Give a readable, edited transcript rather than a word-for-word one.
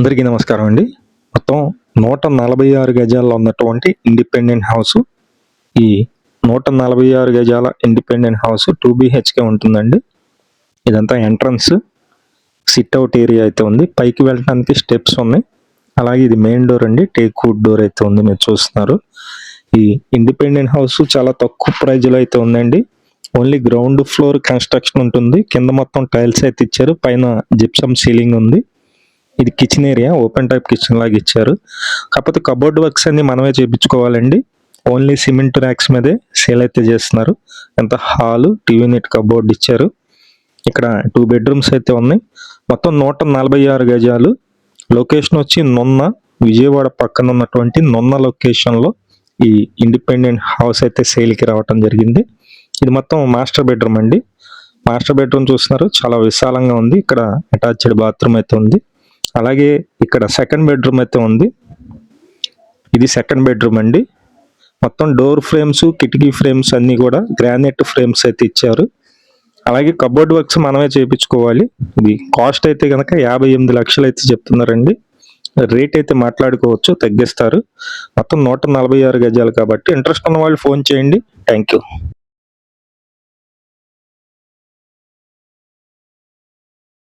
అందరికీ నమస్కారం అండి. మొత్తం 146 గజాల్లో ఉన్నటువంటి ఇండిపెండెంట్ హౌస్. ఈ 146 గజాల ఇండిపెండెంట్ హౌస్ 2 BHK ఉంటుందండి. ఇదంతా ఎంట్రన్స్, సిట్ అవుట్ ఏరియా అయితే ఉంది. పైకి వెళ్ళడానికి స్టెప్స్ ఉన్నాయి. అలాగే ఇది మెయిన్ డోర్ అండి, టేక్ వుడ్ డోర్ అయితే ఉంది, మీరు చూస్తున్నారు. ఈ ఇండిపెండెంట్ హౌస్ చాలా తక్కువ ప్రైజ్లో అయితే ఉందండి. ఓన్లీ గ్రౌండ్ ఫ్లోర్ కన్స్ట్రక్షన్ ఉంటుంది. కింద మొత్తం టైల్స్ అయితే ఇచ్చారు, పైన జిప్సమ్ సీలింగ్ ఉంది. ఇది kitchen area, open type kitchen లాగా ఇచ్చారు. కాకపోతే కబోర్డ్ వర్క్స్ అన్ని మనమే చేయించుకోవాలండి. ఓన్లీ సిమెంట్ ర్యాక్స్ మీదే సేల్ అయితే చేస్తున్నారు. ఎంత హాలు, టీవీ యూనిట్, కబోర్డ్ ఇచ్చారు. ఇక్కడ 2 బెడ్రూమ్స్ అయితే ఉన్నాయి. మొత్తం 146 గజాలు. లొకేషన్ వచ్చి నున్న, విజయవాడ పక్కన ఉన్నటువంటి నున్న లొకేషన్లో ఈ ఇండిపెండెంట్ హౌస్ అయితే సేల్కి రావటం జరిగింది. ఇది మొత్తం మాస్టర్ బెడ్రూమ్ అండి. మాస్టర్ బెడ్రూమ్ చూస్తున్నారు, చాలా విశాలంగా ఉంది. ఇక్కడ అటాచ్డ్ బాత్రూమ్ అయితే ఉంది. అలాగే ఇక్కడ సెకండ్ బెడ్రూమ్ అయితే ఉంది. ఇది సెకండ్ బెడ్రూమ్ అండి. మొత్తం డోర్ ఫ్రేమ్స్, కిటికీ ఫ్రేమ్స్ అన్నీ కూడా గ్రానైట్ ఫ్రేమ్స్ అయితే ఇచ్చారు. అలాగే కబోర్డ్ వర్క్స్ మనమే చేయించుకోవాలి. ఇది కాస్ట్ అయితే కనుక 58 లక్షలు అయితే చెప్తున్నారండి. రేట్ అయితే మాట్లాడుకోవచ్చు, తగ్గిస్తారు. మొత్తం 146 గజాలు కాబట్టి ఇంట్రెస్ట్ ఉన్న వాళ్ళు ఫోన్ చేయండి. Thank you.